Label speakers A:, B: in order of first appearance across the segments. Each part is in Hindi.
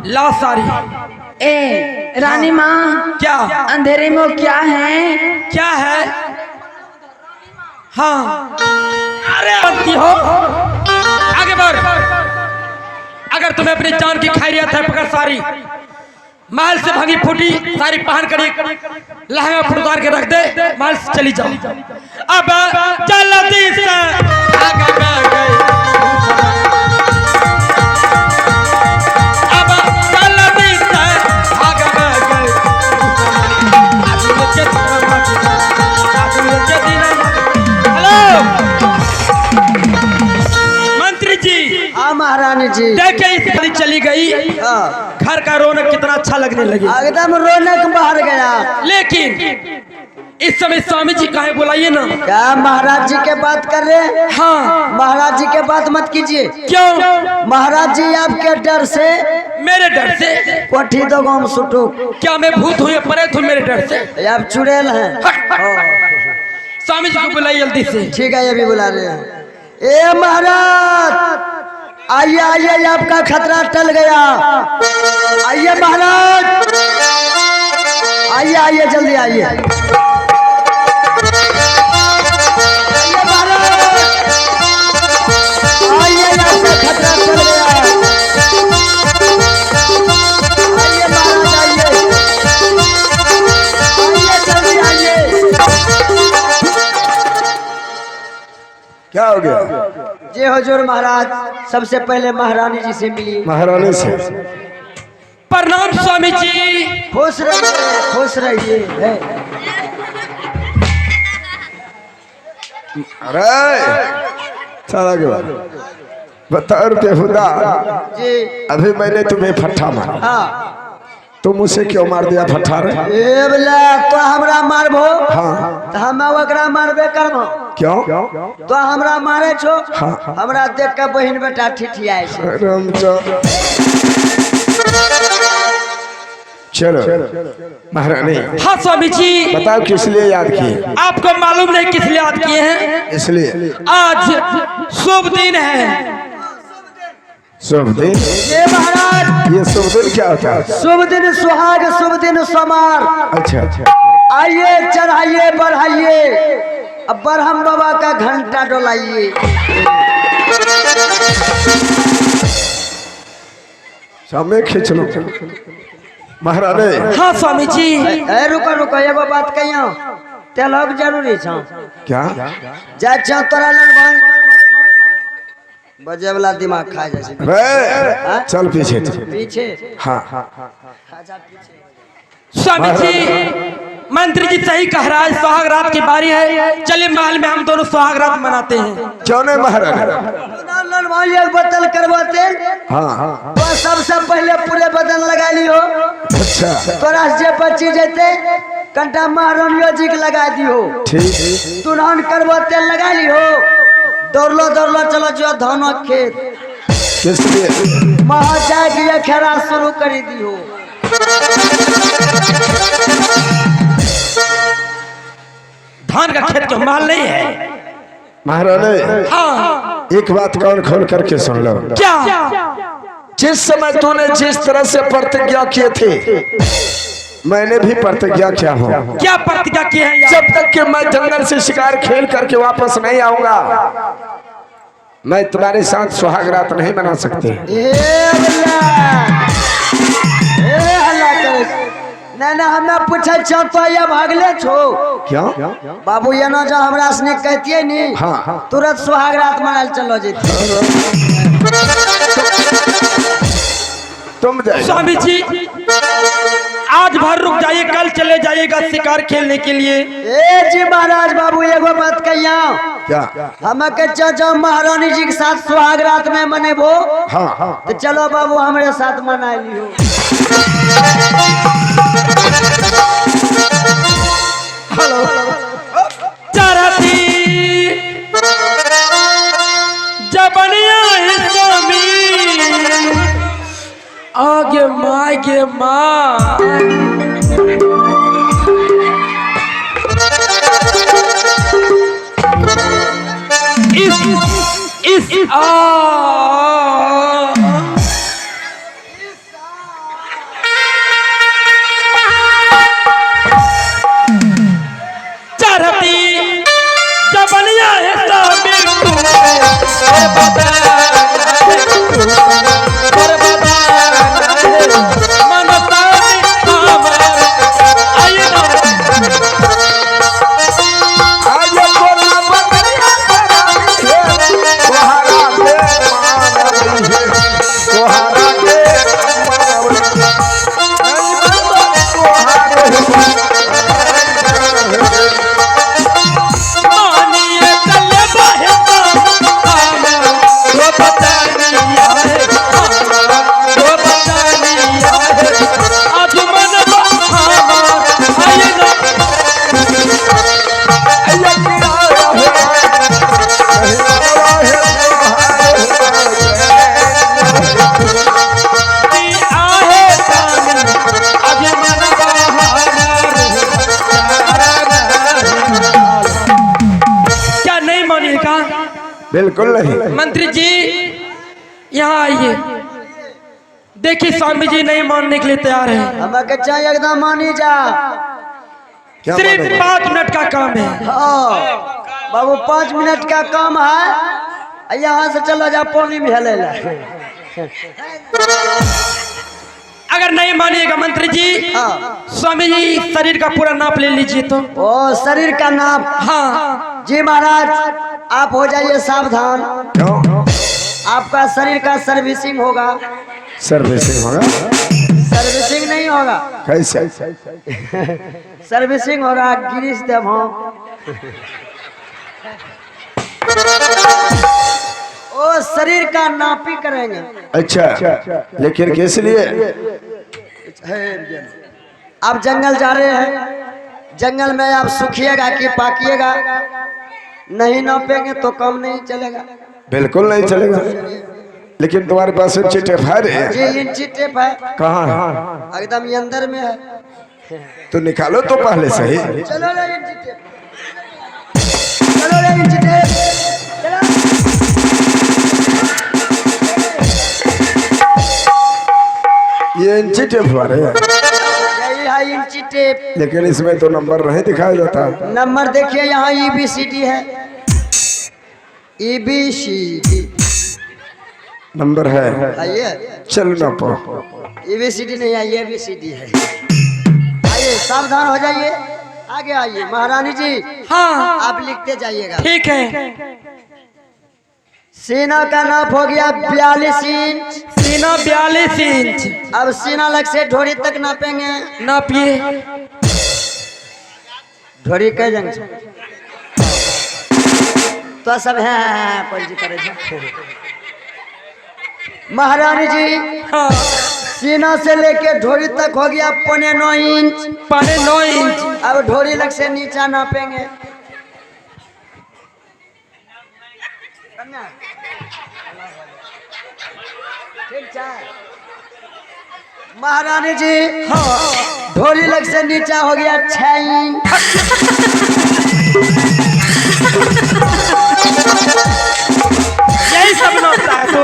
A: ला सारी।
B: ए रानी माँ,
A: क्या
B: अंधेरे में वो क्या है?
A: क्या है? हाँ अरे बनती हो आगे बढ़। अगर तुम्हें अपनी जान की खैरियत है पकड़ सारी। महल से भागी फूटी सारी पहन कर लहंगा फुटकार के रख दे। महल से चली जाओ। अब जल्दी से आगे बढ़ गई। अब जल्दी से आगे बढ़ गई। हेलो मंत्री जी।
C: हाँ महारानी जी।
A: देखे इस चली गई। घर का रौनक कितना अच्छा लगने लगे।
C: एकदम रौनक बाहर गया।
A: लेकिन इस समय स्वामी जी कहे बुलाइए ना।
C: क्या महाराज जी के बात कर रहे हैं?
A: हाँ
C: महाराज जी के बात मत कीजिए।
A: क्यों?
C: महाराज जी आपके डर से,
A: मेरे डर से?
C: कोठी दो गाँव सुटू।
A: क्या मैं भूत हूँ या प्रेत हूँ मेरे डर से?
C: आप चुड़ैल हैं।
A: स्वामी जी को बुलाइए जल्दी से।
C: ठीक है, ये भी बुला रहे हैं। ए महाराज आइए आइए, आपका खतरा टल गया। आइए महाराज, आइए आइए जल्दी आइए। आइए महाराज, आइए, आपका खतरा टल गया। आइए महाराज आइए, आइए जल्दी आइए।
D: क्या हो गया?
C: जी हुजूर महाराज, सबसे पहले महारानी जी से मिली।
D: महारानी से
A: प्रणाम स्वामी जी।
C: खुश रहिए, खुश रहिए।
D: अरे चला गया। बताओ रुपये खुदा
C: जी।
D: अभी मैंने तुम्हें फट्टा मारा।
C: हाँ।
D: तुम उसे क्यों मार दिया फट्टा रे?
C: ए बोला तो हमरा मारबो।
D: हाँ
C: तो हम ओकरा मारबे करबो।
D: क्यों?
C: तो हमरा मारे छो।
D: हाँ।
C: हमरा देख के बहन बेटा ठिठियाए छे।
D: चलो महारानी।
A: हाँ स्वामी जी।
D: बताओ किस लिए याद किए?
A: आपको मालूम नहीं किस लिए याद किए हैं?
D: इसलिए
A: आज शुभ दिन है।
D: शुभ दिन?
C: ये महाराज,
D: ये शुभ दिन क्या होता है?
C: शुभ दिन सुहाग, शुभ दिन समार।
D: अच्छा अच्छा।
C: आइए चढ़ाइए बढ़ाइए, अब बरहम बाबा का घंटा डोलाइए।
D: समय खींच लो महारानी।
A: हाँ स्वामी जी।
C: ए रुको रुको, एगो बात कहियो, तेलक जरूरी छौ।
D: क्या?
C: जा छौ तोरा लग भाई बजे वाला दिमाग खा जाए।
D: चल पीछे
C: पीछे।
D: हाँ।
A: स्वामी जी मंत्री जी सही कह रहा है। सुहाग रात की बारी है। चलिए महल में हम दोनों सुहाग रात मनाते हैं।
D: क्यों नहीं महारानी?
C: भाई एक बोतल करवाते।
D: हाँ
C: तो सबसे पहले पूरे बदन लगा लियो।
D: अच्छा।
C: तोरा से बची जेते कंटा महारानियो जी के लगा दियो।
D: ठीक।
C: तुरहन करवाते लगा लियो। दौड़लो दौड़लो चलो जो धान खेत।
D: किस लिए?
C: महा जाके खेरा शुरू कर दियो।
A: धान का खेत तो महल नहीं है
D: महारानी।
A: हाँ।
D: एक बात कान खोल करके सुन लो।
A: क्या?
D: जिस समय तूने जिस तरह से प्रतिज्ञा किए थे, मैंने भी प्रतिज्ञा किया हूँ।
A: क्या प्रतिज्ञा की है?
D: जब तक कि मैं जंगल से शिकार खेल करके वापस नहीं आऊंगा, मैं तुम्हारे साथ सुहाग रात नहीं मना सकते।
C: ना हमें पूछे छो तो ये भागले छो।
D: क्यों?
C: बाबू ये ना जो हमरा से कहतिए नी।
D: हाँ।
C: तुरंत सुहाग रात मनाल चलो जेती।
D: तुम जाइए।
A: स्वामी जी आज भर रुक जाइए, कल चले जाइएगा शिकार खेलने के लिए।
C: ए जी महाराज बाबू एगो बात कहिया।
D: क्या?
C: हम जो महारानी जी के साथ सुहाग रात में मनेबो।
D: हाँ।
C: तो चलो बाबू हमारे साथ मना लियो।
A: हेलो चरती जबनिया स्वामी आगे माँ गे माँ। इस
D: बिल्कुल नहीं।
A: मंत्री जी यहाँ आइए। देखिए स्वामी जी नहीं मानने के लिए तैयार है।
C: हमें चाहिए एकदम मानी जा।
D: क्या
A: सिर्फ
D: मानेगा?
A: 5 मिनट का काम है।
C: हाँ बाबू 5 मिनट का काम है। यहाँ से चलो जा पानी में हेले ला।
A: अगर नहीं मानिएगा मंत्री जी,
C: हाँ।
A: स्वामी जी शरीर का पूरा नाप ले लीजिए तो।
C: ओ शरीर का नाप।
A: हाँ
C: जी महाराज आप हो जाइए सावधान।
D: क्यों?
C: आपका शरीर का सर्विसिंग होगा।
D: सर्विसिंग होगा?
C: सर्विसिंग नहीं होगा,
D: कैसे?
C: सर्विसिंग होगा। गिरीश देव हो। ओ शरीर का नापी करेंगे।
D: अच्छा, लेकिन किस लिए?
C: आप जंगल जा रहे हैं, जंगल में आप सूखिएगा कि पाकिएगा, नहीं नापेंगे तो काम नहीं चलेगा।
D: बिल्कुल नहीं चलेगा। लेकिन तुम्हारे पास इंची टेप है रे?
C: जी इंची टेप है।
D: कहाँ है?
C: एकदम ये अंदर में है।
D: तो निकालो तो पहले सही।
C: चलो रे इंची टेप, चलो रे इंची टेप, चलो।
D: ये इंची टेप वाले है।
C: यही है इंची टेप।
D: लेकिन इसमें तो नंबर नहीं दिखाया जाता।
C: नंबर देखिए यहाँ EBCD है। EBCD
D: नंबर है।
C: आइए।
D: चल ना पो।
C: EBCD नहीं है, ABCD है। आइए सावधान हो जाइए, आगे आइए। महारानी जी
A: हाँ
C: आप लिखते जाइएगा।
A: ठीक है।
C: सीना का नाप हो गया 42 इंच।
A: सीना 42 इंच।
C: अब सीना लग से ढोरी तक नापेंगे।
A: नापिए।
C: ढोरी कह जंग तो सब है पंजी करे छे। महारानी जी
A: हाँ
C: सीना से लेके ढोरी तक हो गया 9.5 इंच।
A: 9.5 इंच।
C: अब ढोरी लग से नीचा नापेंगे। महारानी जी
A: हाँ
C: ढोरी लग से नीचा हो गया 6 इंच।
A: यही सब नापता है तो।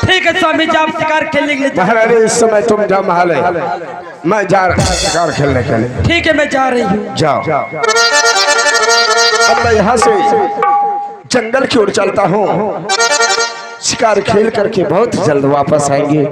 A: ठीक है स्वामी जी आप शिकार खेलने के लिए
D: महारानी इस समय तुम जाओ महल है, मैं जा रहा हूँ शिकार खेलने के लिए।
A: ठीक है मैं जा रही हूँ।
D: जाओ। अब मैं यहाँ से जंगल की ओर चलता हूँ। शिकार खेल करके बहुत जल्द वापस आएंगे।